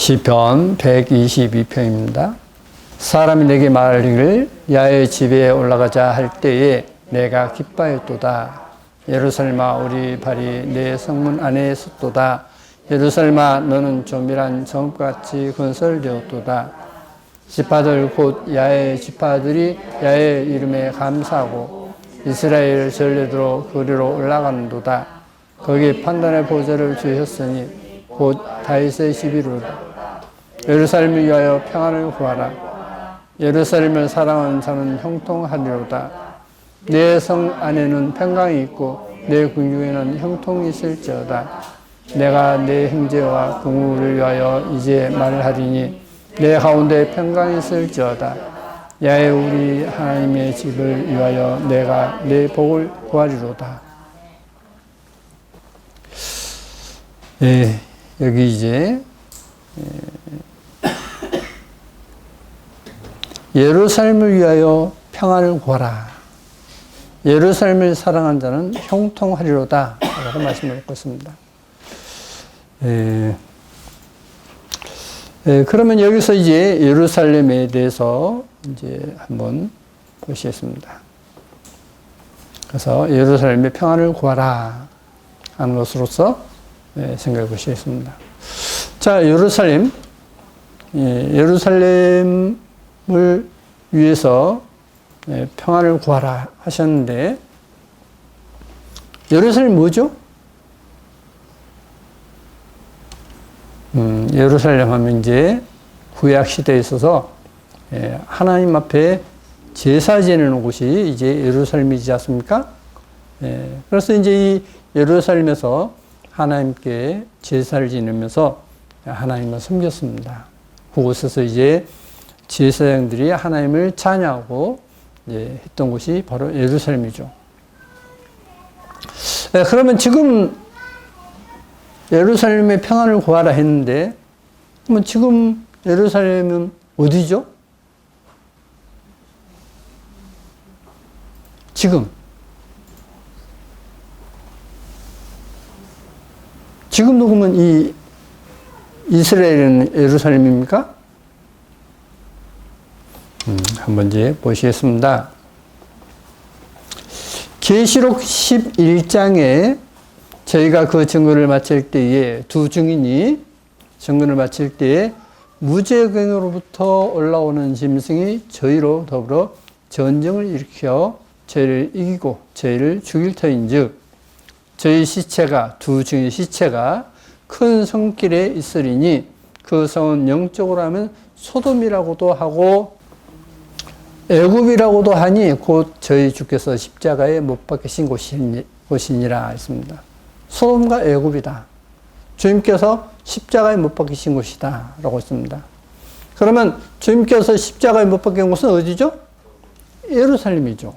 시편 122편입니다. 사람이 내게 말하기를 야훼 집에 올라가자 할 때에 내가 기뻐하였도다. 예루살렘아 우리 발이 내 성문 안에 섰도다. 예루살렘아 너는 조밀한 성읍같이 건설되었도다. 지파들 곧 야훼 지파들이 야훼 이름에 감사하고 이스라엘 전례대로 그리로 올라가는도다. 거기 판단의 보좌를 주셨으니 곧 다윗의 집이로다. 예루살렘을 위하여 평안을 구하라. 예루살렘을 사랑하는 자는 형통하리로다. 내 성 안에는 평강이 있고 내 궁중에는 형통이 있을지어다. 내가 내 형제와 부모를 위하여 이제 말하리니 내 가운데 평강이 있을지어다. 야훼 우리 하나님의 집을 위하여 내가 내 복을 구하리로다. 네, 여기 이제 예루살렘을 위하여 평안을 구하라. 예루살렘을 사랑한 자는 형통하리로다 라고 말씀을 하고 있습니다. 그러면 여기서 이제 예루살렘에 대해서 이제 한번 보시겠습니다. 그래서 예루살렘의 평안을 구하라 하는 것으로서 생각해 보시겠습니다. 자, 예루살렘을 위해서 평안을 구하라 하셨는데, 예루살렘 뭐죠? 예루살렘 하면 이제 구약 시대에 있어서 하나님 앞에 제사 지내는 곳이 이제 예루살렘이지 않습니까? 그래서 이제 이 예루살렘에서 하나님께 제사를 지내면서 하나님을 섬겼습니다. 그곳에서 이제 제사장들이 하나님을 찬양하고 했던 곳이 바로 예루살렘이죠. 그러면 지금 예루살렘의 평안을 구하라 했는데, 그러면 지금 예루살렘은 어디죠? 지금도 그러면 이 이스라엘은 예루살렘입니까? 한번 이제 보시겠습니다. 계시록 11장에 저희가 그 증거를 마칠 때에 두 증인이 증거를 마칠 때에 무죄경으로부터 올라오는 짐승이 저희로 더불어 전쟁을 일으켜 저희를 이기고 저희를 죽일 터인즉 저희 시체가 두 증인의 시체가 큰 성길에 있으리니 그 성은 영적으로 하면 소돔이라고도 하고 애굽이라고도 하니 곧 저희 주께서 십자가에 못 박히신 곳이니라 했습니다. 소돔과 애굽이다. 주님께서 십자가에 못 박히신 곳이다 라고 했습니다. 그러면 주님께서 십자가에 못 박힌 곳은 어디죠? 예루살렘이죠.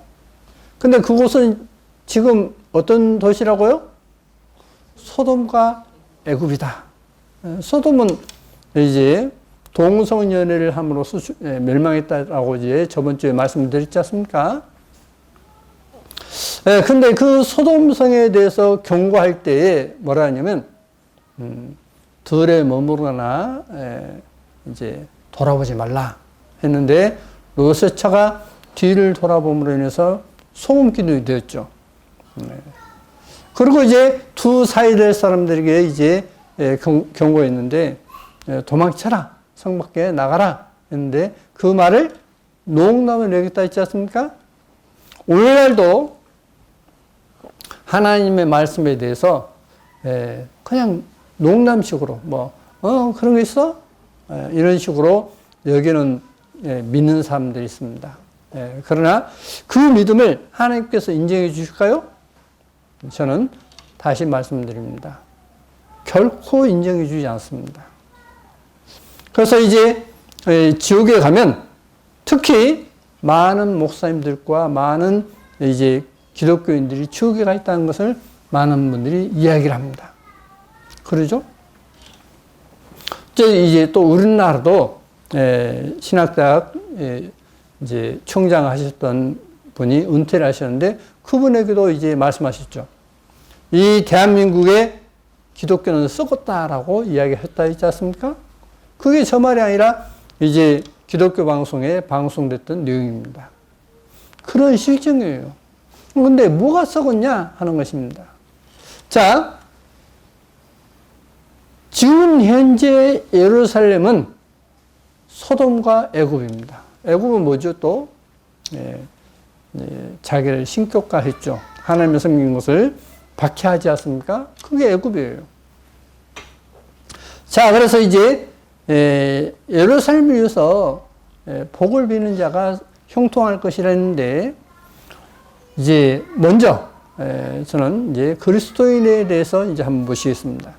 근데 그곳은 지금 어떤 도시라고요? 소돔과 애굽이다. 소돔은 이제 동성연애를 함으로써 멸망했다라고 이제 저번 주에 말씀드렸지 않습니까? 근데 그 소돔성에 대해서 경고할 때에 뭐라 하냐면, 들에 머무르거나 이제 돌아보지 말라 했는데, 롯의 뒤를 돌아봄으로 인해서 소금기둥이 되었죠. 그리고 이제 두 사이될 사람들에게 이제 경고했는데, 도망쳐라. 성 밖에 나가라. 했는데, 그 말을 농담을 여겼다 했지 않습니까? 오늘날도 하나님의 말씀에 대해서 그냥 농담식으로 그런 거 있어? 이런 식으로 여기는 믿는 사람들이 있습니다. 그러나 그 믿음을 하나님께서 인정해 주실까요? 저는 다시 말씀드립니다. 결코 인정해 주지 않습니다. 그래서 이제 지옥에 가면 특히 많은 목사님들과 많은 이제 기독교인들이 지옥에 가 있다는 것을 많은 분들이 이야기를 합니다. 그러죠? 이제 또 우리나라도 신학대학 이제 총장 하셨던 분이 은퇴를 하셨는데 그분에게도 이제 말씀하셨죠. 이 대한민국의 기독교는 썩었다라고 이야기했다 했지 않습니까? 그게 저 말이 아니라 이제 기독교 방송에 방송됐던 내용입니다. 그런 실정이에요. 근데 뭐가 썩었냐 하는 것입니다. 자, 지금 현재 예루살렘은 소돔과 애굽입니다. 애굽은 뭐죠 또? 자기를 신격화했죠. 하나님의 섬긴 것을 박해하지 않습니까? 그게 애굽이에요. 자, 그래서 이제 예루살렘을 위해서 복을 비는 자가 형통할 것이라 했는데, 이제 먼저 저는 이제 그리스도인에 대해서 이제 한번 보시겠습니다.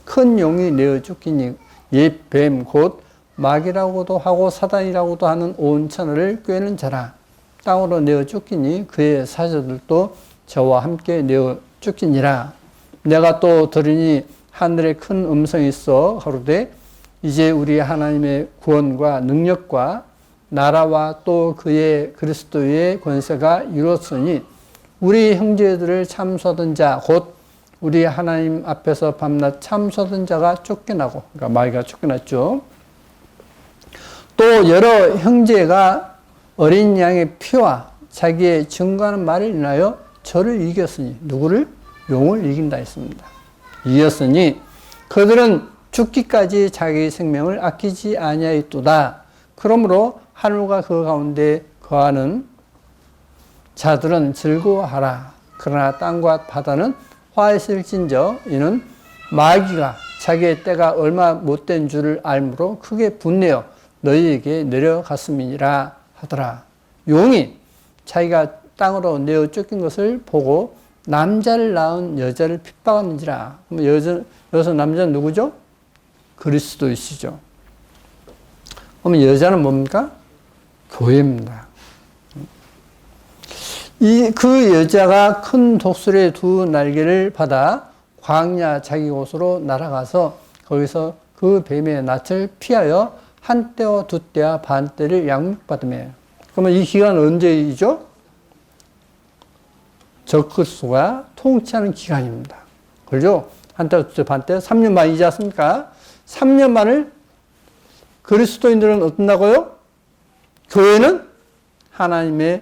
큰 용이 내어 쫓기니 옛 뱀 곧 마귀라고도 하고 사단이라고도 하는 온 천하를 꿰는 자라. 땅으로 내어 쫓기니 그의 사자들도 저와 함께 내어 쫓기니라. 내가 또 들으니 하늘에 큰 음성이 있어 가로되 이제 우리 하나님의 구원과 능력과 나라와 또 그의 그리스도의 권세가 이루었으니 우리 형제들을 참소하던 자 곧 우리 하나님 앞에서 밤낮 참소하던 자가 쫓겨나고, 그러니까 마귀가 쫓겨났죠. 또 여러 형제가 어린 양의 피와 자기의 증거하는 말을 인하여 저를 이겼으니, 누구를? 용을 이긴다 했습니다. 이겼으니 그들은 죽기까지 자기 생명을 아끼지 아니하였도다. 그러므로 하늘과 그 가운데 거하는 자들은 즐거워하라. 그러나 땅과 바다는 화했을진저 이는 마귀가 자기의 때가 얼마 못된 줄을 알므로 크게 분내어 너희에게 내려갔음이니라 하더라. 용이 자기가 땅으로 내어 쫓긴 것을 보고 남자를 낳은 여자를 핍박하는지라. 여기서 남자는 누구죠? 그리스도이시죠. 그러면 여자는 뭡니까? 교회입니다. 그 여자가 큰 독수리의 두 날개를 받아 광야 자기 곳으로 날아가서 거기서 그 뱀의 낯을 피하여 한 때와 두 때와 반 때를 양육받으며. 그러면 이 기간은 언제이죠? 적그리스도가 통치하는 기간입니다. 그렇죠? 한 때, 두 때, 반 때, 3년 반이지 않습니까? 3년 반을 그리스도인들은 어떤다고요? 교회는 하나님의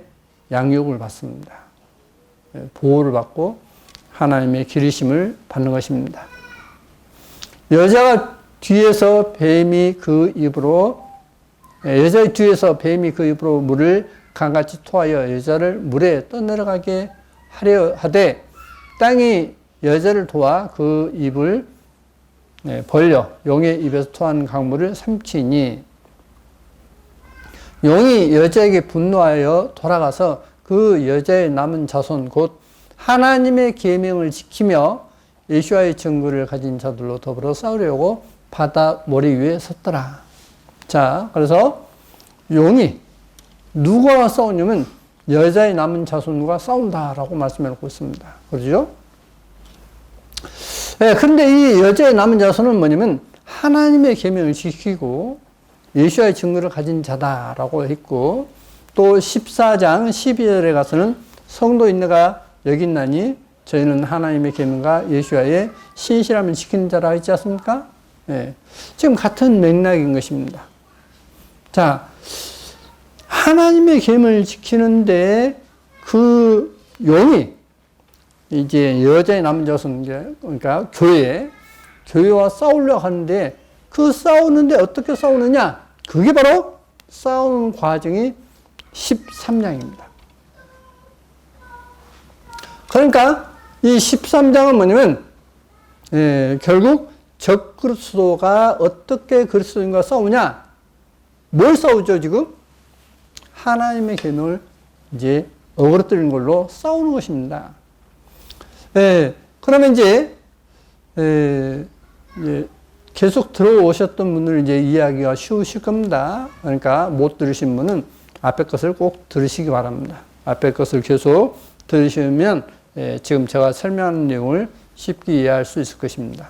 양육을 받습니다. 보호를 받고 하나님의 기르심을 받는 것입니다. 여자의 뒤에서 뱀이 그 입으로 물을 강같이 토하여 여자를 물에 떠내려가게 하려 하되 땅이 여자를 도와 그 입을 벌려 용의 입에서 토한 강물을 삼키니 용이 여자에게 분노하여 돌아가서 그 여자의 남은 자손 곧 하나님의 계명을 지키며 예수와의 증거를 가진 자들로 더불어 싸우려고 바다 모래 위에 섰더라. 자, 그래서 용이 누구와 싸우냐면 여자의 남은 자손과 싸운다라고 말씀해 놓고 있습니다. 그렇죠? 네, 근데 이 여자의 남은 자손은 뭐냐면 하나님의 계명을 지키고 예수와의 증거를 가진 자다라고 했고, 또 14장 12절에 가서는 성도인네가 여기 있나니 저희는 하나님의 계명과 예수와의 신실함을 지키는 자라 했지 않습니까? 네. 지금 같은 맥락인 것입니다. 자, 하나님의 계명을 지키는데 그 용이 이제 여자의 남은 자손, 그러니까 교회와 싸우려고 하는데 그 싸우는데 어떻게 싸우느냐? 그게 바로 싸우는 과정이 13장입니다. 그러니까 이 13장은 뭐냐면 결국 적그리스도가 어떻게 그리스도인과 싸우냐? 뭘 싸우죠 지금? 하나님의 계명을 이제 어그러뜨리는 걸로 싸우는 것입니다. 그러면 이제 계속 들어오셨던 분들 이제 이해하기가 쉬우실 겁니다. 그러니까 못 들으신 분은 앞에 것을 꼭 들으시기 바랍니다. 앞에 것을 계속 들으시면 지금 제가 설명하는 내용을 쉽게 이해할 수 있을 것입니다.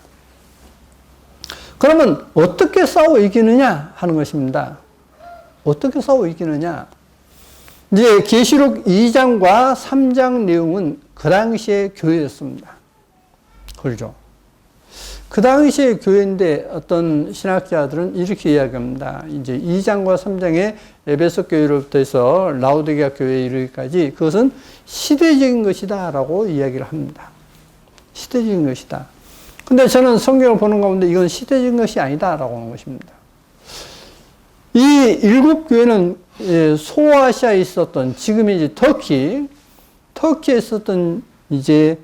그러면 어떻게 싸워 이기느냐 하는 것입니다. 어떻게 싸워 이기느냐? 이제 계시록 2장과 3장 내용은 그 당시의 교회였습니다. 그렇죠? 그 당시의 교회인데 어떤 신학자들은 이렇게 이야기합니다. 이제 2장과 3장의 에베소 교회로부터 해서 라오디게아 교회에 이르기까지 그것은 시대적인 것이다 라고 이야기를 합니다. 시대적인 것이다. 근데 저는 성경을 보는 가운데 이건 시대적인 것이 아니다 라고 하는 것입니다. 이 7교회는 소아시아에 있었던, 지금 이제 터키에 있었던 이제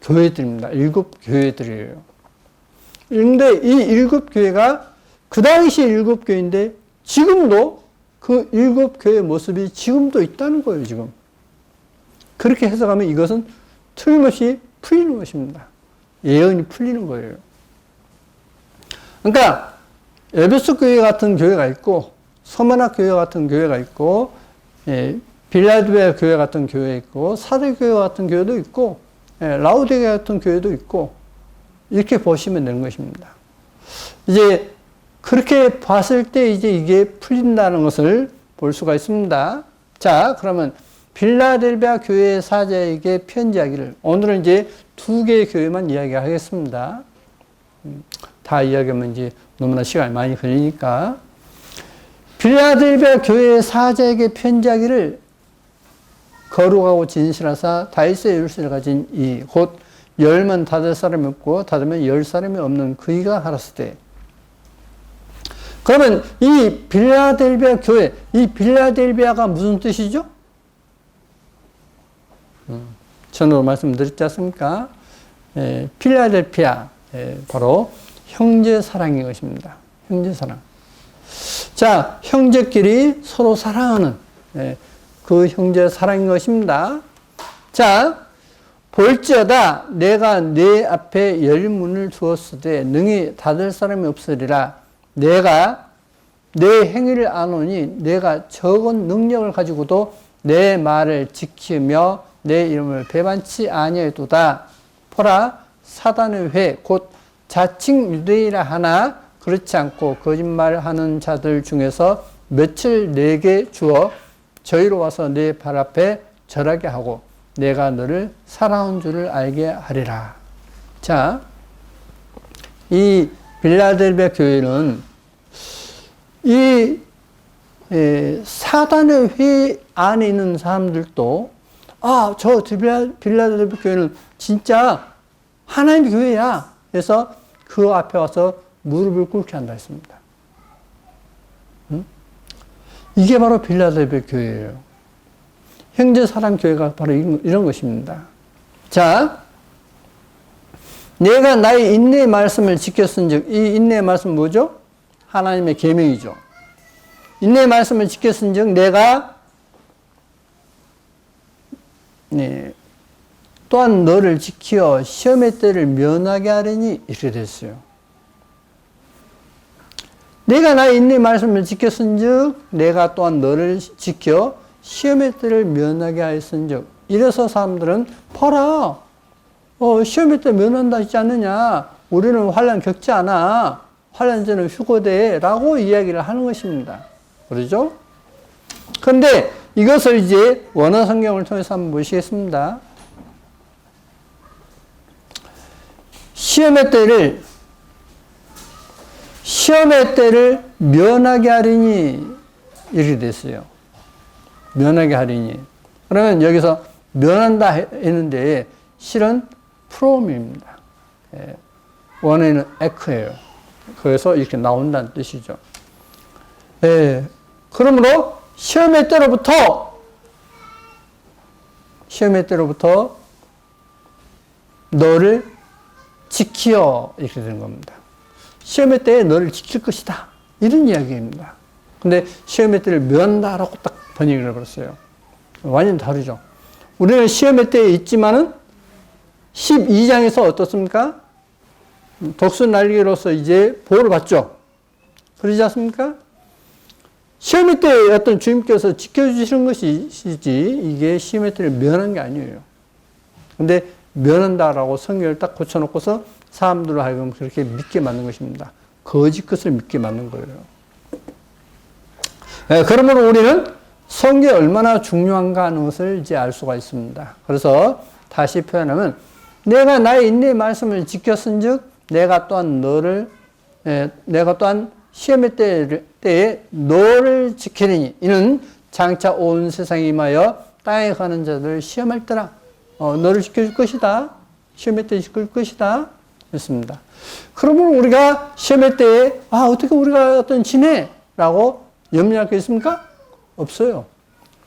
교회들입니다. 7교회들이에요. 그런데 이 7교회가 그 당시 7교회인데 지금도 그 7교회의 모습이 지금도 있다는 거예요, 지금. 그렇게 해석하면 이것은 틀림없이 풀리는 것입니다. 예언이 풀리는 거예요. 그러니까 에베소 교회 같은 교회가 있고 서머나 교회 같은 교회가 있고 빌라델피아 교회 같은 교회 있고 사대 교회 같은 교회도 있고 라오디게아 같은 교회도 있고 이렇게 보시면 되는 것입니다. 이제 그렇게 봤을 때 이제 이게 풀린다는 것을 볼 수가 있습니다. 자, 그러면 빌라델피아 교회 사자에게 편지하기를, 오늘은 이제 2개의 교회만 이야기하겠습니다. 다 이야기하면 이제 너무나 시간이 많이 걸리니까. 빌라델피아 교회 사자에게 편지하기를 거룩하고 진실하사 다윗의 율세를 가진 이 곧 열면 닫을 사람이 없고 닫으면 열 사람이 없는 그이가 하라스되. 그러면 이 빌라델피아 교회, 이 빌라델피아가 무슨 뜻이죠? 전으로 말씀드렸지 않습니까? 필라델피아, 바로 형제 사랑인 것입니다. 형제 사랑. 자, 형제끼리 서로 사랑하는 그 형제 사랑인 것입니다. 자, 볼지어다 내가 내 앞에 열문을 두었으되 능히 닫을 사람이 없으리라. 내가 내 행위를 아노니 내가 적은 능력을 가지고도 내 말을 지키며 내 이름을 배반치 아니하도다. 보라, 사단의 회 곧 자칭 유대이라 하나 그렇지 않고 거짓말하는 자들 중에서 며칠 내게 주어 저희로 와서 내 발 앞에 절하게 하고 내가 너를 사랑한 줄을 알게 하리라. 자, 이 빌라델피아 교회는 이 사단의 회 안에 있는 사람들도 저 빌라델피아 교회는 진짜 하나님의 교회야. 그래서 그 앞에 와서 무릎을 꿇게 한다 했습니다. 이게 바로 빌라델피아 교회예요. 형제 사랑 교회가 바로 이런 것입니다. 자, 내가 나의 인내의 말씀을 지켰은즉, 이 인내의 말씀은 뭐죠? 하나님의 계명이죠. 인내의 말씀을 지켰은즉 내가 또한 너를 지켜 시험의 때를 면하게 하려니 이렇게 됐어요. 내가 나의 인내의 말씀을 지켰은즉 내가 또한 너를 지켜 시험의 때를 면하게 하였은즉. 이래서 사람들은 봐라, 시험의 때 면한다 하지 않느냐, 우리는 환난 겪지 않아, 환난제는 휴거돼 라고 이야기를 하는 것입니다. 그러죠? 그런데 이것을 이제 원어 성경을 통해서 한번 보시겠습니다. 시험의 때를 면하게 하리니 이렇게 됐어요. 면하게 하리니. 그러면 여기서 면한다 했는데 실은 프롬입니다. 원어에는 에크예요. 그래서 이렇게 나온다는 뜻이죠. 그러므로 시험의 때로부터 너를 지키어 이렇게 되는 겁니다. 시험의 때에 너를 지킬 것이다. 이런 이야기입니다. 근데 시험의 때를 면한다라고 딱 번역을 해버렸어요. 완전 다르죠. 우리는 시험의 때에 있지만은 12장에서 어떻습니까? 독수 날개로서 이제 보호를 받죠. 그러지 않습니까? 시험의 때에 어떤 주님께서 지켜주시는 것이지 이게 시험의 때를 면한 게 아니에요. 근데 면한다라고 성경을 딱 고쳐놓고서 사람들로 하여금 그렇게 믿게 만든 것입니다. 거짓 것을 믿게 만든 거예요. 그러므로 우리는 성경이 얼마나 중요한가 하는 것을 이제 알 수가 있습니다. 그래서 다시 표현하면 내가 나의 인내의 말씀을 지켰은즉 내가 또한 시험의 때에 너를 지키리니 이는 장차 온 세상에 임하여 땅에 가는 자들을 시험할 때라. 너를 지켜줄 것이다. 시험의 때 지킬 것이다. 그렇습니다. 그러면 우리가 시험의 때에 어떻게 우리가 지내? 라고 염려할 게 있습니까? 없어요.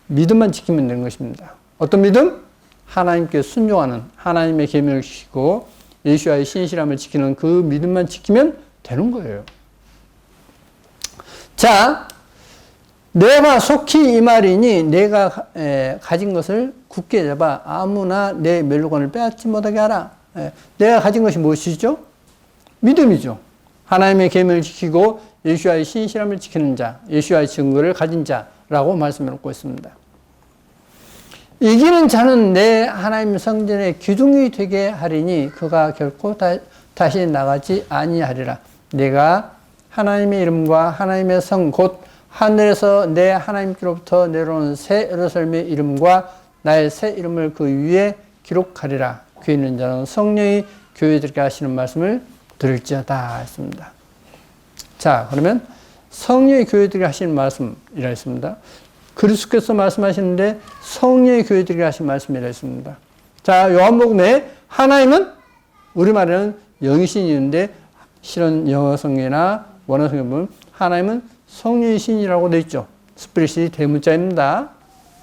믿음만 지키면 되는 것입니다. 어떤 믿음? 하나님께 순종하는, 하나님의 계명을 지키고 예수와의 신실함을 지키는 그 믿음만 지키면 되는 거예요. 자, 내가 속히 이 말이니 내가 가진 것을 굳게 잡아 아무나 내 멸류관을 빼앗지 못하게 하라. 내가 가진 것이 무엇이죠? 믿음이죠. 하나님의 계명을 지키고 예수와의 신실함을 지키는 자, 예수와의 증거를 가진 자라고 말씀해 놓고 있습니다. 이기는 자는 내 하나님 성전의 기둥이 되게 하리니 그가 결코 다시 나가지 아니하리라. 내가 하나님의 이름과 하나님의 성 곧 하늘에서 내 하나님께로부터 내려오는 새 예루살렘의 이름과 나의 새 이름을 그 위에 기록하리라. 귀 있는 자는 성령이 교회들에게 하시는 말씀을 들을지어다 했습니다. 자, 그러면 성령이 교회들에게 하시는 말씀이라 했습니다. 그리스도께서 말씀하시는데 성령의 교회들에게 하신 말씀이라 했습니다. 자, 요한복음에 하나님은 우리말에는 영이신이는데 실은 영어 성경이나 원어 성경에 보면 하나님은 성령의 신이라고 되어 있죠. 스피릿이 대문자입니다.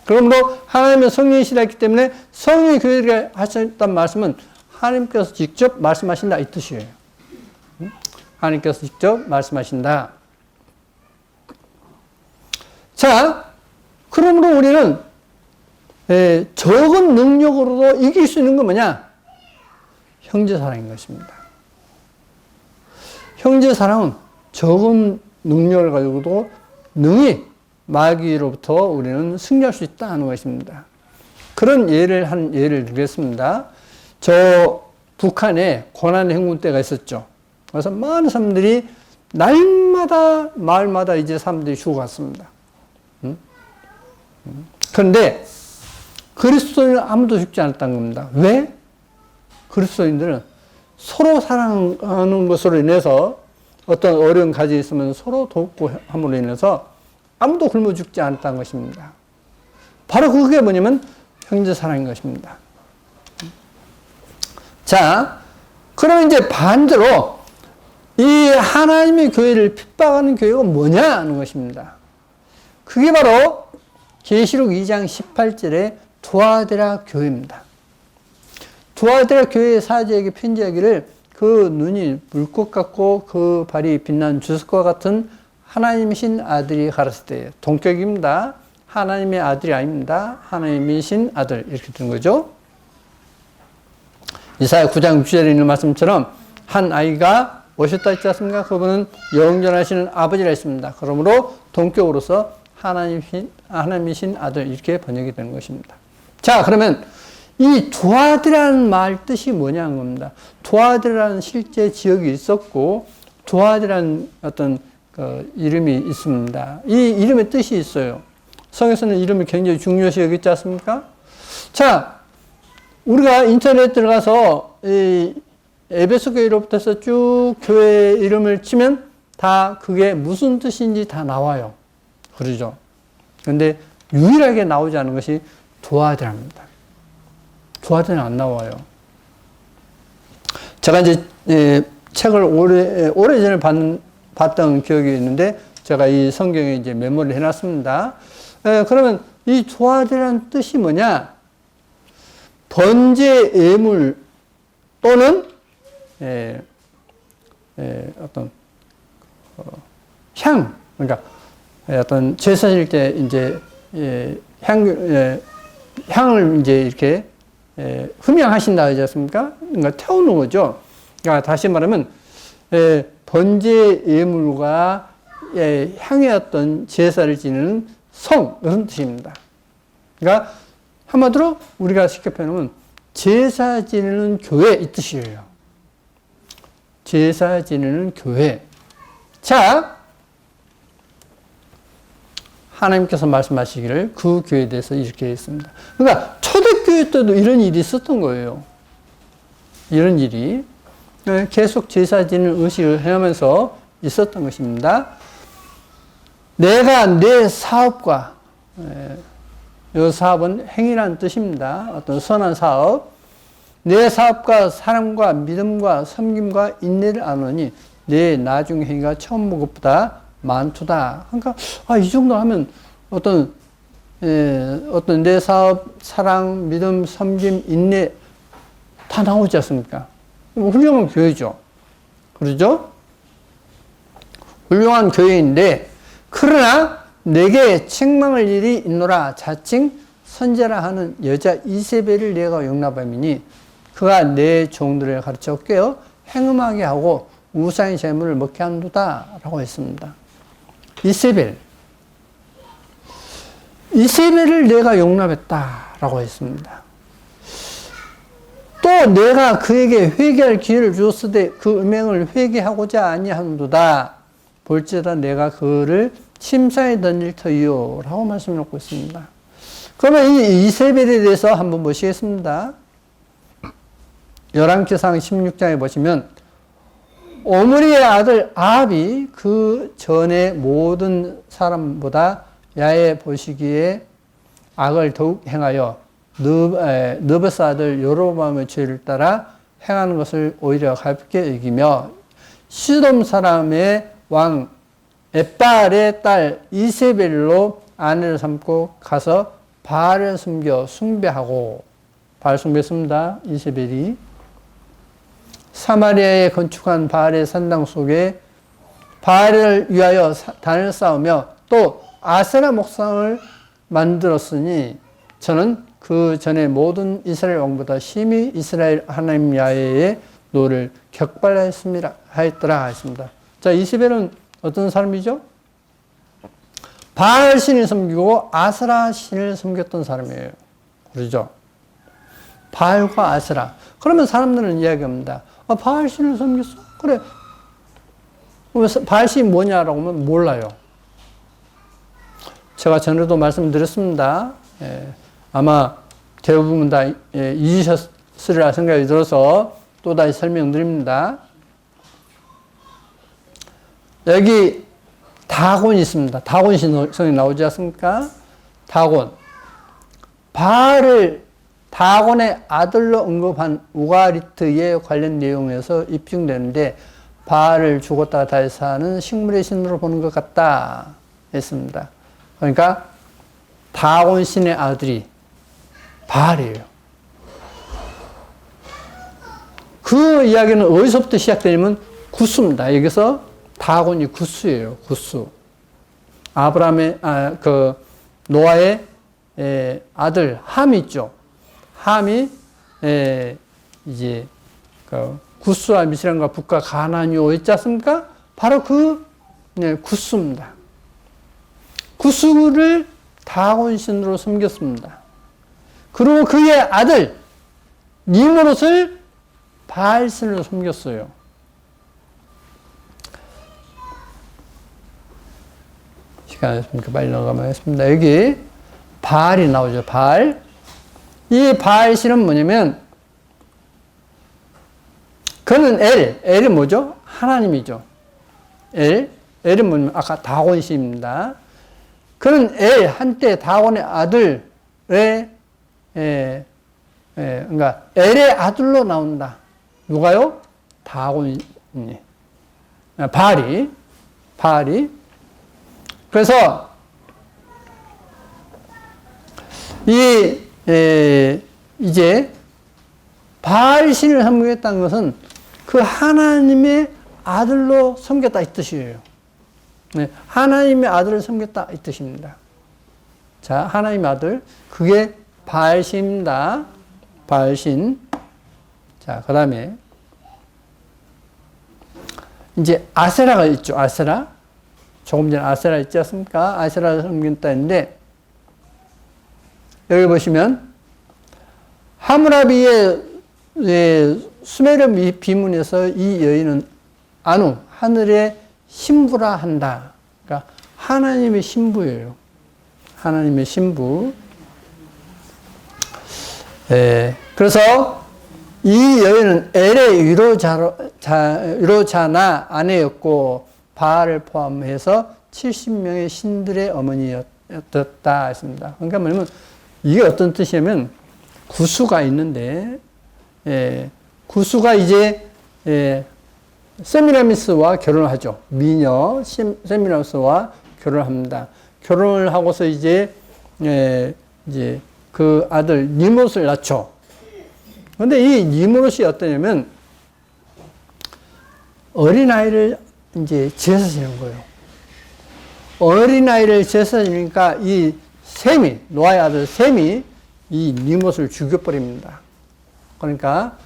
그러므로 하나님은 성령이시라 했기 때문에 성령의 교회들에게 하셨다는 말씀은 하나님께서 직접 말씀하신다 이 뜻이에요. 하나님께서 직접 말씀하신다. 자, 그러므로 우리는 적은 능력으로도 이길 수 있는 건 뭐냐? 형제사랑인 것입니다. 형제사랑은 적은 능력을 가지고도 능히 마귀로부터 우리는 승리할 수 있다는 것입니다. 그런 예를 들겠습니다. 저 북한에 고난의 행군 때가 있었죠. 그래서 많은 사람들이 날마다 마을마다 이제 사람들이 죽어갔습니다. 그런데 그리스도인은 아무도 죽지 않았다는 겁니다. 왜? 그리스도인들은 서로 사랑하는 것으로 인해서 어떤 어려운 가지 있으면 서로 돕고 함으로 인해서 아무도 굶어 죽지 않았다는 것입니다. 바로 그게 뭐냐면 형제 사랑인 것입니다. 자, 그러면 이제 반대로 이 하나님의 교회를 핍박하는 교회가 뭐냐 하는 것입니다. 그게 바로 계시록 2장 18절에 두아데라 교회입니다. 두아데라 교회의 사제에게 편지하기를 그 눈이 물꽃 같고 그 발이 빛난 주석과 같은 하나님이신 아들이 가르칠 때 동격입니다. 하나님의 아들이 아닙니다. 하나님이신 아들 이렇게 되는 거죠. 이사야 9장 6절에 있는 말씀처럼 한 아이가 오셨다 했지 않습니까? 그분은 영존하시는 아버지라 했습니다. 그러므로 동격으로서 하나님이신 아들 이렇게 번역이 되는 것입니다. 자, 그러면 이 두아드라는 말 뜻이 뭐냐는 겁니다. 두아드라는 실제 지역이 있었고 두아드라는 어떤 이름이 있습니다. 이 이름의 뜻이 있어요. 성에서는 이름을 굉장히 중요시 여기지 않습니까? 자, 우리가 인터넷 들어가서 이 에베소 교회로부터 해서 쭉 교회 이름을 치면 다 그게 무슨 뜻인지 다 나와요. 그러죠. 그런데 유일하게 나오지 않은 것이 두아드라입니다. 두아드라는 안 나와요. 제가 이제 책을 오래전에 봤던 기억이 있는데 제가 이 성경에 이제 메모를 해놨습니다. 그러면 이 두아드라는 뜻이 뭐냐? 번제 예물 또는 어떤 향, 그러니까 어떤 제사질 때 이제 향을 이제 이렇게 흠양하신다 하지 않습니까? 그러니까 태우는 거죠. 그러니까 다시 말하면 번제 예물과 향의 어떤 제사를 지내는 성 이런 뜻입니다. 그러니까 한마디로 우리가 쉽게 표현하면 제사 지내는 교회 이 뜻이에요. 제사 지내는 교회. 자, 하나님께서 말씀하시기를 그 교회에 대해서 이렇게 했습니다. 그러니까 초대교회 때도 이런 일이 있었던 거예요. 이런 일이. 계속 제사 지는 의식을 해하면서 있었던 것입니다. 내가 내 사업과, 이 사업은 행위라는 뜻입니다. 어떤 선한 사업. 내 사업과 사랑과 믿음과 섬김과 인내를 아노니 내 나중 행위가 처음 본 것보다 많도다. 그러니까 이 정도 하면 어떤 내 사업, 사랑, 믿음, 섬김, 인내 다 나오지 않습니까? 훌륭한 교회죠. 그러죠? 훌륭한 교회인데, 그러나 내게 책망할 일이 있노라. 자칭 선제라 하는 여자 이세벨을 내가 용납함이니 그가 내 종들을 가르쳐 깨어 행음하게 하고 우상의 제물을 먹게 한도다 라고 했습니다. 이세벨을 내가 용납했다 라고 했습니다. 또 내가 그에게 회개할 기회를 주었으되 그 음행을 회개하고자 아니하는도다. 볼지어다 내가 그를 침사에 던질 터이요 라고 말씀을 놓고 있습니다. 그러면 이 이세벨에 대해서 한번 보시겠습니다. 열왕기상 16장에 보시면 오므리의 아들 아합이 그 전에 모든 사람보다 야외 보시기에 악을 더욱 행하여 느바스 아들 여로보암의 죄를 따라 행하는 것을 오히려 가볍게 여기며 시돔 사람의 왕 엣바알의 딸 이세벨로 아내를 삼고 가서 바알을 숨겨 숭배하고, 바알 숭배했습니다. 이세벨이 사마리아에 건축한 바알의 산당 속에 바알을 위하여 단을 쌓으며 또 아세라 목상을 만들었으니 저는 그 전에 모든 이스라엘 왕보다 심히 이스라엘 하나님 야훼의 노를 격발하였더라 했습니다. 자, 이세벨은 어떤 사람이죠? 바알 신을 섬기고 아세라 신을 섬겼던 사람이에요. 그러죠? 바알과 아세라. 그러면 사람들은 이야기합니다. 바알 신을 섬겼어? 그래. 바알 신이 뭐냐라고 하면 몰라요. 제가 전에도 말씀드렸습니다. 아마 대부분 다 잊으셨으리라 생각이 들어서 또다시 설명드립니다. 여기 다곤이 있습니다. 다곤 신성이 나오지 않습니까? 다곤. 다곤의 아들로 언급한 우가리트에 관련 내용에서 입증되는데 바알을 죽었다가 다시 사는 식물의 신으로 보는 것 같다 했습니다. 그러니까 다곤 신의 아들이 바알이에요. 그 이야기는 어디서부터 시작되냐면 구스입니다. 여기서 다곤이 구스예요. 구스. 아브라함의 노아의 아들 함이 있죠. 함이 이제 구스와 미스라임과 북과 가나안이 있지 않습니까? 바로 구스입니다. 구스를 다곤 신으로 섬겼습니다. 그리고 그의 아들 니므롯을 바알 신으로 섬겼어요. 시간 없으니까 빨리 넘어가면 하겠습니다. 여기 바알이 나오죠. 바알. 이 바알 신은 뭐냐면 그는 엘이 뭐죠? 하나님이죠. 엘은 뭐냐면 아까 다곤 신입니다. 그는 한때 다곤의 아들의 그러니까 엘의 아들로 나온다. 누가요? 다곤이. 바알이. 그래서 이제 바알 신을 섬기겠다는 것은 그 하나님의 아들로 섬겼다 이 뜻이에요. 하나님의 아들을 섬겼다 이 뜻입니다. 자, 하나님의 아들, 그게 바알 신입니다. 바알 신. 자, 그 다음에 이제 아세라가 있죠. 아세라. 조금 전에 아세라 있지 않습니까? 아세라를 섬긴다 했는데 여기 보시면 하므라비의 수메르 비문에서 이 여인은 아누, 하늘의 신부라 한다. 그러니까 하나님의 신부예요. 하나님의 신부. 그래서 이 여인은 엘의 위로자나 아내였고 바알을 포함해서 70명의 신들의 어머니였다 했습니다. 그러니까 뭐냐면 이게 어떤 뜻이냐면 구수가 있는데 구수가 이제 세미라미스와 결혼을 하죠. 미녀 세미라미스와 결혼을 합니다. 결혼을 하고서 이제 그 아들 니못을 낳죠. 그런데 이 니못이 어떠냐면 어린아이를 이제 제사 지는 거예요. 어린아이를 제사 지니까 이 셈이, 노아의 아들 셈이 이 니못을 죽여버립니다. 그러니까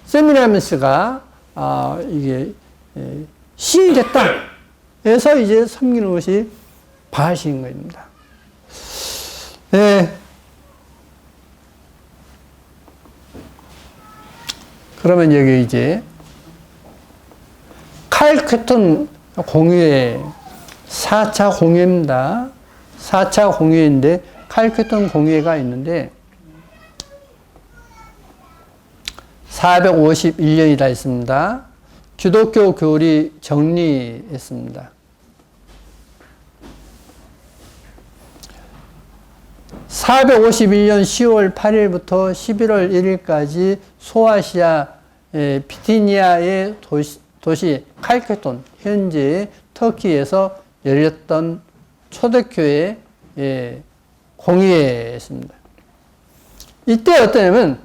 세미라미스가 이게 신이 됐다 해서 이제 섬기는 것이 바알신인 것입니다. 그러면 여기 이제 칼케톤 공유회 4차 공유회입니다. 4차 공유회인데 칼케톤 공유회가 있는데 451년이다 있습니다. 기독교 교리 정리했습니다. 451년 10월 8일부터 11월 1일까지 소아시아 비티니아의 도시 칼케톤, 현재 터키에서 열렸던 초대교회 공의회였습니다. 이때 어떠냐면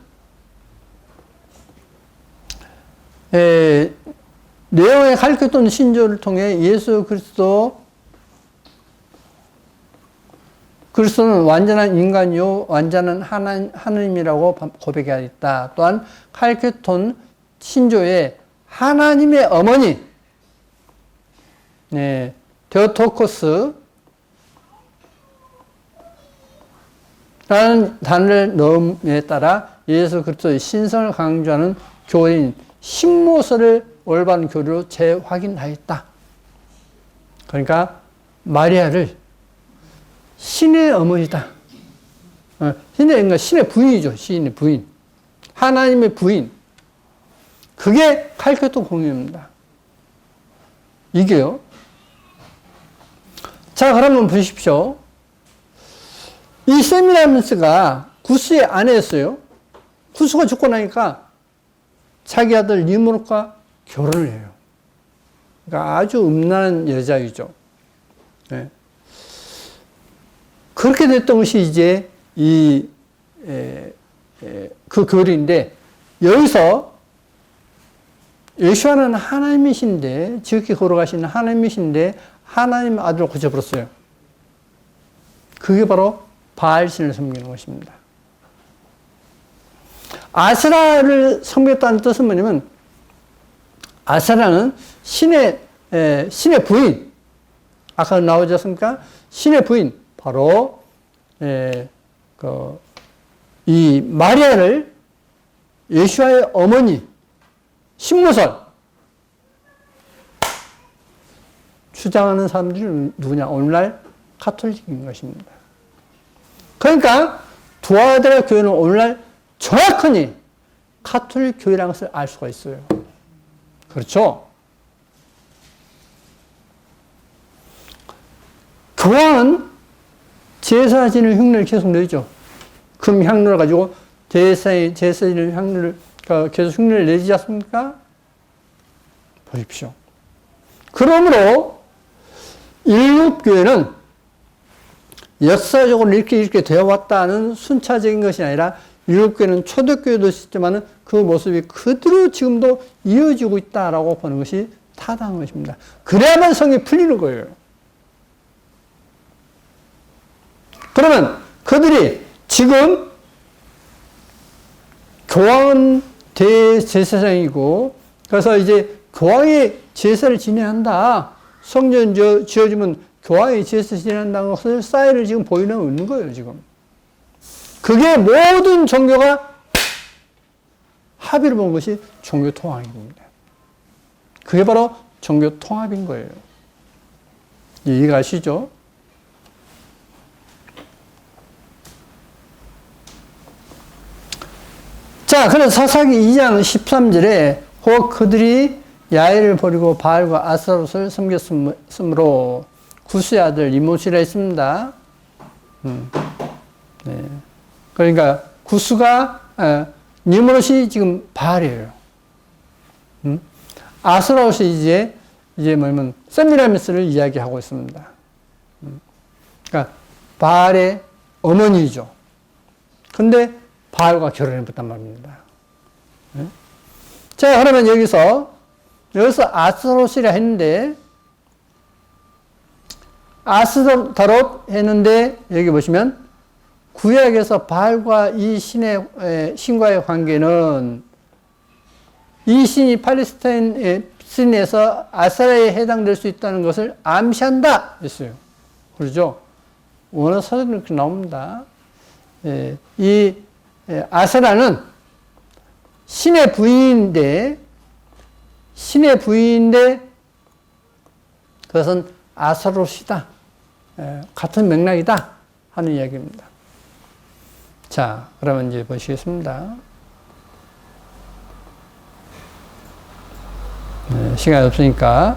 내용의 칼케톤 신조를 통해 예수 그리스도는 완전한 인간이요 완전한 하나님이라고 고백하였다. 또한 칼케톤 신조의 하나님의 어머니 데오토코스 라는 단어를 넣음에 따라 예수 그리스도의 신성을 강조하는 교리인 신모서를 올바른 교리로 재확인하였다. 그러니까 마리아를 신의 어머니다. 신의 부인이죠. 신의 부인. 하나님의 부인. 그게 칼케톤 공유입니다. 이게요. 자, 그러면 보십시오. 이 세미라미스가 구스의 아내였어요. 구스가 죽고 나니까 자기 아들 니므롯과 결혼을 해요. 그러니까 아주 음란한 여자이죠. 네. 그렇게 됐던 것이 이제 그 교리인데, 여기서 예수와는 하나님이신데, 지극히 걸어가시는 하나님이신데, 하나님 아들을 고쳐버렸어요. 그게 바로 바알신을 섬기는 것입니다. 아세라를 섬겼다는 뜻은 뭐냐면, 아세라는 신의 부인. 아까 나오지 않습니까? 신의 부인. 바로, 이 마리아를 예수와의 어머니, 신모설, 주장하는 사람들이 누구냐? 오늘날 가톨릭인 것입니다. 그러니까, 두아드라 교회는 오늘날 정확하니 가톨릭 교회라는 것을 알 수가 있어요. 그렇죠? 교황은 제사 지는 흉내를 계속 내죠. 금 향로를 가지고 제사 지는 향로를 계속 흉내를 내지 않습니까? 보십시오. 그러므로 일곱교회는 역사적으로 이렇게 되어 왔다는 순차적인 것이 아니라 일곱교회는 초대교회도 있지만 그 모습이 그대로 지금도 이어지고 있다라고 보는 것이 타당한 것입니다. 그래야만 성이 풀리는 거예요. 그러면 그들이 지금 교황은 대제사장이고, 그래서 이제 교황이 제사를 지내야 한다. 성전 지어주면 교황이 제사 지내야 한다는 것을 사인을 지금 보이는 있는 거예요, 지금. 그게 모든 종교가 합의를 본 것이 종교 통합입니다. 그게 바로 종교 통합인 거예요. 이해가 가시죠? 자, 그래서 사사기 2장 13절에 혹 그들이 야훼를 버리고 바알과 아스타롯을 섬겼으므로 구스의 아들 니므롯이라 했습니다. 네. 그러니까 구스가 니므롯이 지금 바알이에요. 아스타롯이 이제 뭐냐면 세미라미스를 이야기하고 있습니다. 그러니까 바알의 어머니죠. 근데 바알과 결혼해봤단 말입니다. 네? 자, 그러면 여기서 아스타롯이라 했는데, 아스타롯 했는데, 여기 보시면, 구약에서 바알과 이 신과의 관계는 이 신이 팔레스타인의 신에서 아세라에 해당될 수 있다는 것을 암시한다 했어요. 그러죠? 원어 서적에 이렇게 나옵니다. 이 아세라는 신의 부인인데 그것은 아스타롯이다. 같은 맥락이다 하는 이야기입니다. 자, 그러면 이제 보시겠습니다. 시간이 없으니까.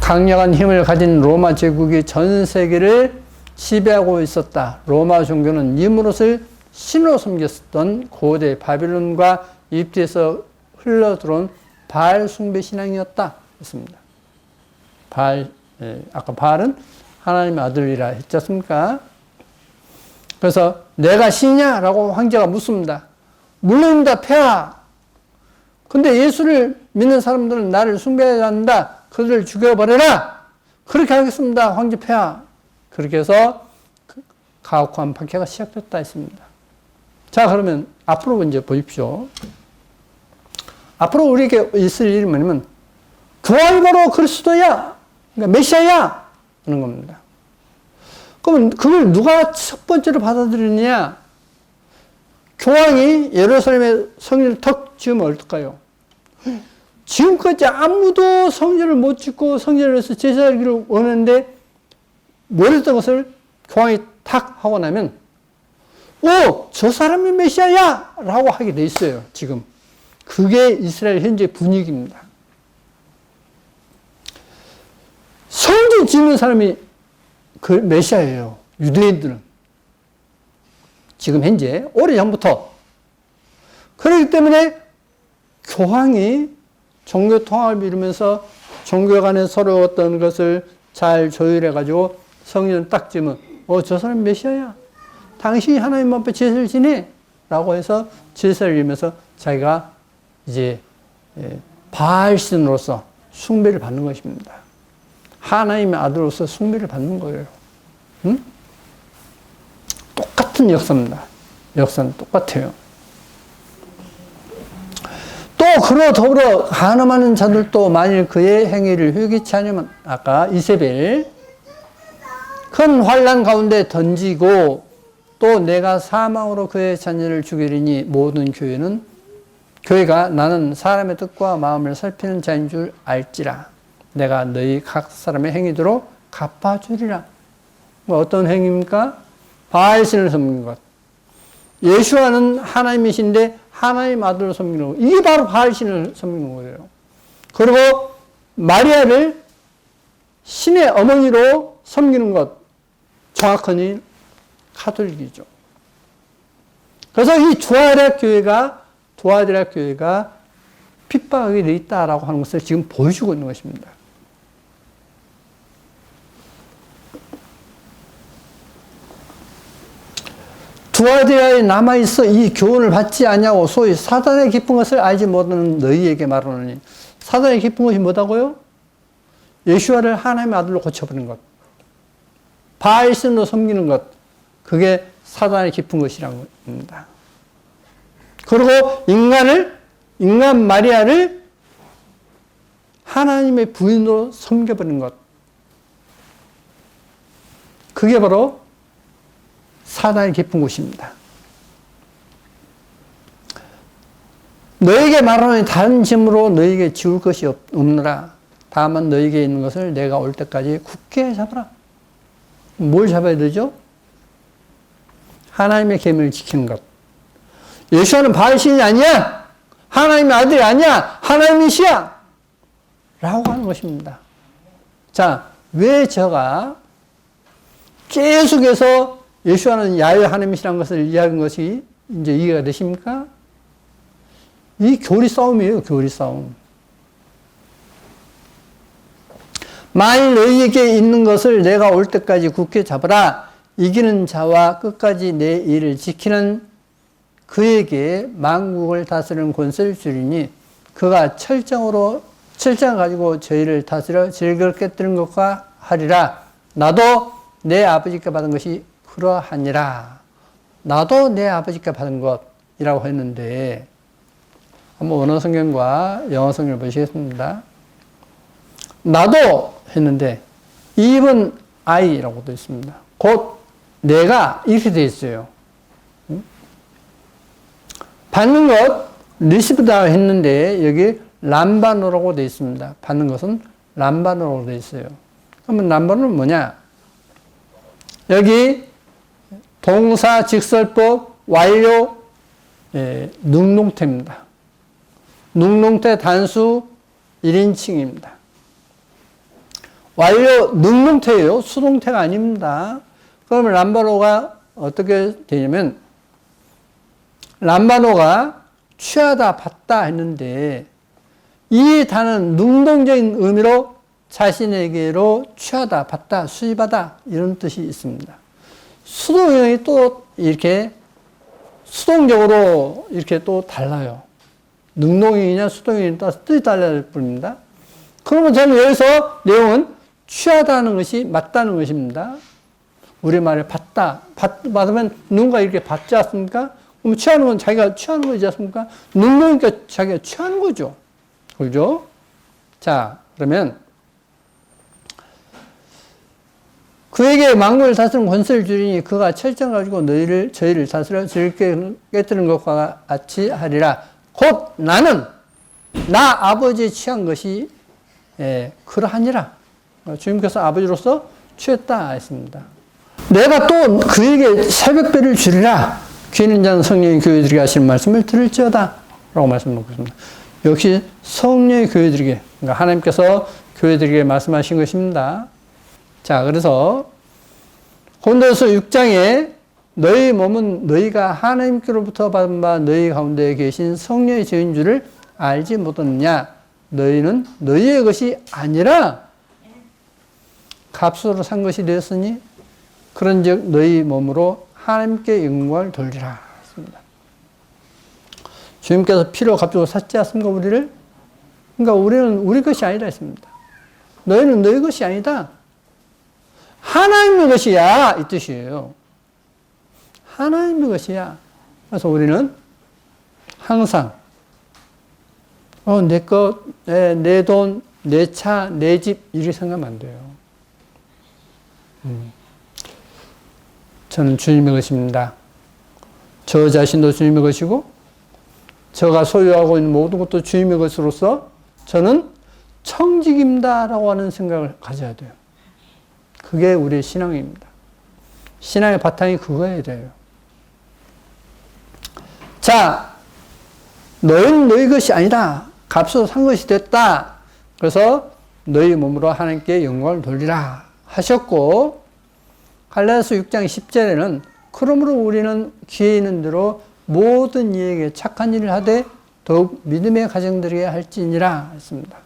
강력한 힘을 가진 로마 제국이 전 세계를 지배하고 있었다. 로마 종교는 니므롯을 신으로 섬겼던 고대 바빌론과 이집트에서 흘러들어온 바알 숭배 신앙이었다 했습니다. 아까 바알은 하나님의 아들이라 했지 않습니까? 그래서 내가 신이냐라고 황제가 묻습니다. 물론입니다, 폐하. 근데 예수를 믿는 사람들은 나를 숭배해야 한다. 그들을 죽여버려라. 그렇게 하겠습니다, 황제 폐하. 그렇게 해서 가혹한 박해가 시작됐다 했습니다. 자, 그러면 앞으로 이제 보십시오. 앞으로 우리에게 있을 일이 뭐냐면 교황이 바로 그리스도야, 그러니까 메시아야 하는 겁니다. 그러면 그걸 누가 첫 번째로 받아들이느냐? 교황이 예루살렘에 성전을 턱 지으면 어떨까요? 지금까지 아무도 성전을 못 짓고 성전에서 제사하기를 원했는데 못했던 것을 교황이 탁 하고 나면 저 사람이 메시아야! 라고 하게 돼 있어요, 지금. 그게 이스라엘 현재 분위기입니다. 성전 짓는 사람이 그 메시아예요, 유대인들은. 지금 현재, 오래전부터. 그렇기 때문에 교황이 종교 통합을 이루면서 종교 간에 서로 어떤 것을 잘 조율해가지고 성전을 딱 지으면, 저 사람 메시아야. 당신이 하나님 앞에 제사를 지내. 라고 해서 제사를 지으면서 자기가 이제 바알신으로서 숭배를 받는 것입니다. 하나님의 아들로서 숭배를 받는 거예요. 응? 똑같은 역사입니다. 역사는 똑같아요. 또 그로 더불어 간음하는 자들도 만일 그의 행위를 회개치 않으면 아까 이세벨 큰 환난 가운데 던지고 또 내가 사망으로 그의 자녀를 죽이리니 모든 교회가 나는 사람의 뜻과 마음을 살피는 자인 줄 알지라. 내가 너희 각 사람의 행위대로 갚아주리라. 어떤 행위입니까? 바알신을 섬기는 것. 예수와는 하나님이신데 하나님 아들을 섬기는 것. 이게 바로 바알신을 섬기는 거예요. 그리고 마리아를 신의 어머니로 섬기는 것. 정확하니 카톨릭이죠. 그래서 이 두아드락 교회가 핍박하게 되어 있다라고 하는 것을 지금 보여주고 있는 것입니다. 두아디라에 남아있어 이 교훈을 받지 않냐고 소위 사단의 깊은 것을 알지 못하는 너희에게 말하노니. 사단의 깊은 것이 뭐다고요? 예수와를 하나님의 아들로 고쳐버리는 것. 바알신으로 섬기는 것. 그게 사단의 깊은 것이라는 겁니다. 그리고 인간 마리아를 하나님의 부인으로 섬겨버리는 것. 그게 바로 사단의 깊은 곳입니다. 너에게 말하노니 다른 짐으로 너에게 지울 것이 없느라. 다만 너에게 있는 것을 내가 올 때까지 굳게 잡아라. 뭘 잡아야 되죠? 하나님의 계명을 지키는 것. 예수와는 바알신이 아니야. 하나님의 아들이 아니야. 하나님의 시야. 라고 하는 것입니다. 자, 왜 제가 계속해서 예수와는 야훼 하나님이시라는 것을 이야기한 것이 이제 이해가 되십니까? 이 교리 싸움이에요, 교리 싸움. 만일 너희에게 있는 것을 내가 올 때까지 굳게 잡으라. 이기는 자와 끝까지 내 일을 지키는 그에게 만국을 다스리는 권세를 주리니 그가 철장을 가지고 저희를 다스려 즐거울 깨뜨린 것과 하리라. 나도 내 아버지께 받은 것이 그러하니라. 나도 내 아버지께 받은 것이라고 했는데, 한번 원어 성경과 영어 성경을 보시겠습니다. 나도 했는데 even I라고 되어 있습니다. 곧 내가 이렇게 되어 있어요. 받는 것 리시브다 했는데 여기 람바노라고 되어 있습니다. 받는 것은 람바노라고 되어 있어요. 그러면 람바노는 뭐냐? 여기 동사 직설법 완료 능동태입니다. 능동태 단수 1인칭입니다. 완료 능동태예요. 수동태가 아닙니다. 그러면 람바노가 어떻게 되냐면 람바노가 취하다, 받다 했는데 이 단어는 능동적인 의미로 자신에게로 취하다, 받다, 수입하다 이런 뜻이 있습니다. 수동형이 또 이렇게 수동적으로 이렇게 또 달라요. 능동형이냐 수동형이냐 따라서 뜻이 달라질 뿐입니다. 그러면 저는 여기서 내용은 취하다는 것이 맞다는 것입니다. 우리말에 받다, 받으면 누군가 이렇게 받지 않습니까? 그럼 취하는 건 자기가 취하는 거지 않습니까? 능동이니까 자기가 취하는 거죠. 그죠? 자, 그러면 그에게 만국을 다스리는 권세를 주리니 그가 철장 가지고 저희를 다스려 즐겁게 깨뜨리는 것과 같이 하리라. 곧 나는 나 아버지의 취한 것이 그러하니라. 주님께서 아버지로서 취했다 했습니다. 내가 또 그에게 새벽별을 주리라. 귀 있는 자는 성령이 교회드리게 하시는 말씀을 들을지어다 라고 말씀하고 있습니다. 역시 성령이 교회드리게, 그러니까 하나님께서 교회드리게 말씀하신 것입니다. 자, 그래서 고린도서 6장에 너희 몸은 너희가 하나님께로부터 받은 바 너희 가운데 계신 성령의 죄인 줄을 알지 못하느냐. 너희는 너희의 것이 아니라 값으로 산 것이 되었으니 그런즉 너희 몸으로 하나님께 영광을 돌리라 했습니다. 주님께서 피로 값주고 샀지 않습니까, 우리를? 그러니까 우리는 우리 것이 아니다 했습니다. 너희는 너희 것이 아니다. 하나님의 것이야 이 뜻이에요. 하나님의 것이야. 그래서 우리는 항상 내 것, 내 돈, 내 차, 내 집 이렇게 생각하면 안 돼요. 저는 주님의 것입니다. 저 자신도 주님의 것이고 저가 소유하고 있는 모든 것도 주님의 것으로서 저는 청직입니다라고 하는 생각을 가져야 돼요. 그게 우리의 신앙입니다. 신앙의 바탕이 그거여야 돼요. 자, 너희는 너희 것이 아니다. 값으로 산 것이 됐다. 그래서 너희 몸으로 하나님께 영광을 돌리라 하셨고, 갈라디아서 6장 10절에는 그러므로 우리는 기회 있는 대로 모든 이에게 착한 일을 하되 더욱 믿음의 가정들에게 할지니라 했습니다.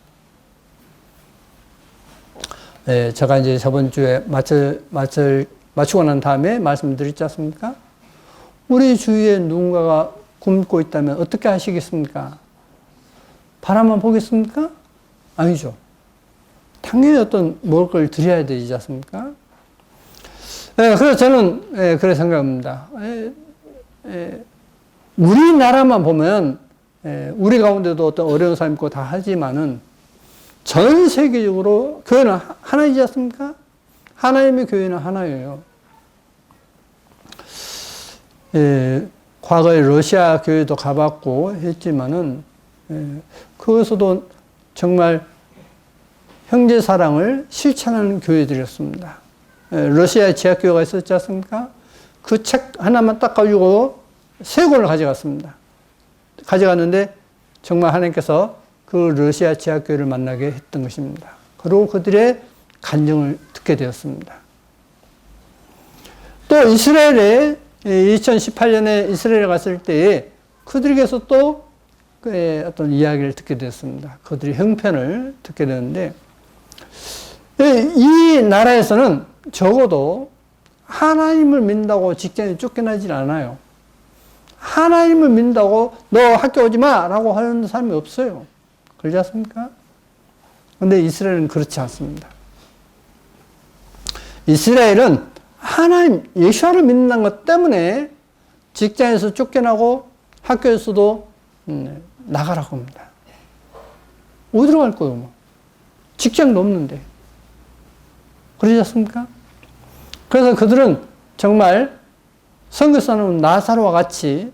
네, 제가 이제 저번 주에 마치고 난 다음에 말씀드렸지 않습니까? 우리 주위에 누군가가 굶고 있다면 어떻게 하시겠습니까? 바라만 보겠습니까? 아니죠. 당연히 어떤 먹을 걸 드려야 되지 않습니까? 네, 그래서 저는 그래 생각합니다. 우리나라만 보면 우리 가운데도 어떤 어려운 사람 있고 다 하지만은 전 세계적으로 교회는 하나이지 않습니까? 하나님의 교회는 하나예요. 과거에 러시아 교회도 가봤고 했지만은 그것에서도 정말 형제 사랑을 실천하는 교회들이었습니다. 러시아에 제약교회가 있었지 않습니까? 그 책 하나만 딱 가지고 세 권을 가져갔습니다. 가져갔는데 정말 하나님께서 그 러시아 지하교회를 만나게 했던 것입니다. 그리고 그들의 간증을 듣게 되었습니다. 또 이스라엘에 2018년에 이스라엘에 갔을 때에 그들에게서 또 어떤 이야기를 듣게 되었습니다. 그들의 형편을 듣게 되었는데 이 나라에서는 적어도 하나님을 믿는다고 직장에 쫓겨나질 않아요. 하나님을 믿는다고 너 학교 오지 마! 라고 하는 사람이 없어요. 그렇지 않습니까? 그런데 이스라엘은 그렇지 않습니다. 이스라엘은 하나님, 예수를 믿는다는 것 때문에 직장에서 쫓겨나고 학교에서도 나가라고 합니다. 어디로 갈 거예요? 뭐. 직장도 없는데. 그러지 않습니까? 그래서 그들은 정말 선교사는 나사로와 같이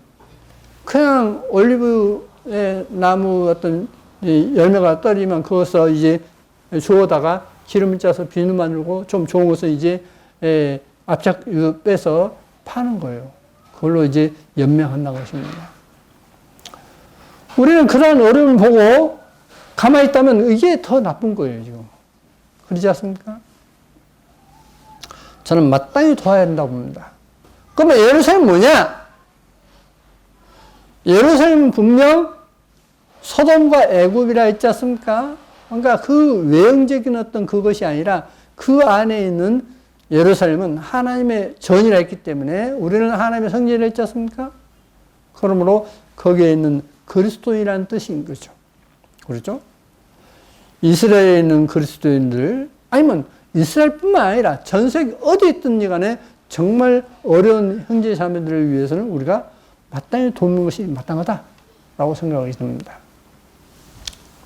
그냥 올리브의 나무 어떤 열매가 떨어지면 그것을 이제 주워다가 기름을 짜서 비누 만들고 좀 좋은 것을 이제 압착 빼서 파는 거예요. 그걸로 이제 연명한다는 것입니다. 우리는 그러한 어려움을 보고 가만히 있다면 이게 더 나쁜 거예요, 지금. 그러지 않습니까? 저는 마땅히 도와야 한다고 봅니다. 그러면 예루살렘은 뭐냐? 예루살렘은 분명 소돔과 애굽이라 했지 않습니까? 그러니까 그 외형적인 어떤 그것이 아니라 그 안에 있는 예루살렘은 하나님의 전이라 했기 때문에 우리는 하나님의 성전이라 했지 않습니까? 그러므로 거기에 있는 그리스도인이라는 뜻인 거죠. 그렇죠? 이스라엘에 있는 그리스도인들, 아니면 이스라엘뿐만 아니라 전 세계 어디에 있든지 간에 정말 어려운 형제 자매들을 위해서는 우리가 마땅히 돕는 것이 마땅하다라고 생각이 듭니다.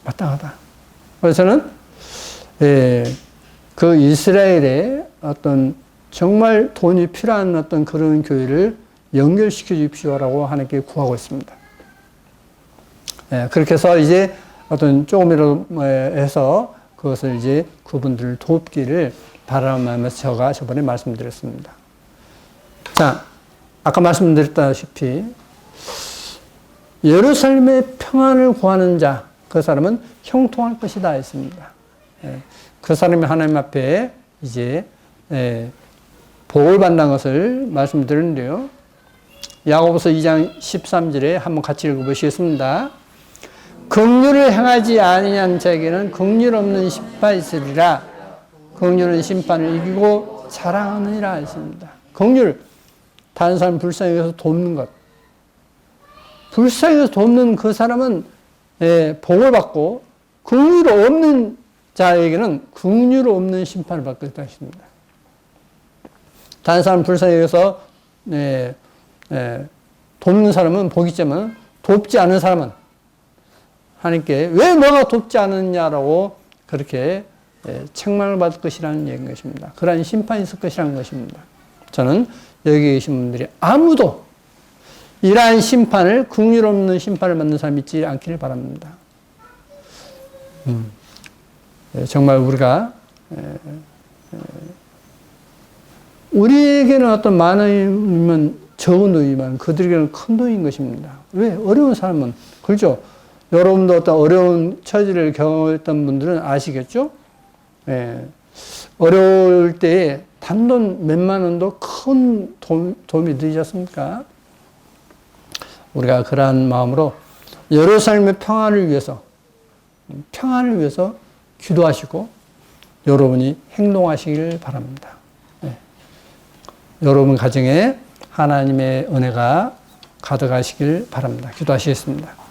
마땅하다. 그래서 저는 그 이스라엘의 어떤 정말 돈이 필요한 어떤 그런 교회를 연결시켜 주십시오라고 하나님께 구하고 있습니다. 그렇게 해서 이제 어떤 조금이라도 해서 그것을 이제 그분들을 돕기를 바라면서 제가 저번에 말씀드렸습니다. 자, 아까 말씀드렸다시피 예루살렘의 평안을 구하는 자, 그 사람은 형통할 것이다 했습니다. 그 사람이 하나님 앞에 이제 복을 받는 것을 말씀드렸는데요. 야고보서 2장 13절에 한번 같이 읽어보시겠습니다. 긍휼을 행하지 아니한 자에게는 긍휼 없는 심판이 있으리라. 긍휼은 심판을 이기고 자랑하느니라 했습니다. 긍휼, 다른 사람 불쌍히 여겨서 돕는 것. 불쌍히 여겨서 돕는 그 사람은 복을 받고 긍휼 없는 자에게는 긍휼 없는 심판을 받게 되십니다. 다른 사람 불쌍히 여겨서 돕는 사람은 복이 있지만 돕지 않은 사람은 하나님께 왜 너가 돕지 않느냐라고 그렇게 책망을 받을 것이라는 얘기인 것입니다. 그러한 심판이 있을 것이라는 것입니다. 저는 여기 계신 분들이 아무도 이러한 심판을, 긍휼 없는 심판을 받는 사람이 있지 않기를 바랍니다. 정말 우리가 우리에게는 어떤 많은 돈이면 적은 돈이지만 그들에게는 큰 돈인 것입니다. 왜? 어려운 사람은 그렇죠. 여러분도 어떤 어려운 처지를 경험했던 분들은 아시겠죠? 어려울 때에 단돈 몇만 원도 큰 도움이 되지 않습니까? 우리가 그러한 마음으로 예루살렘의 평안을 위해서 기도하시고 여러분이 행동하시길 바랍니다. 여러분 가정에 하나님의 은혜가 가득하시길 바랍니다. 기도하시겠습니다.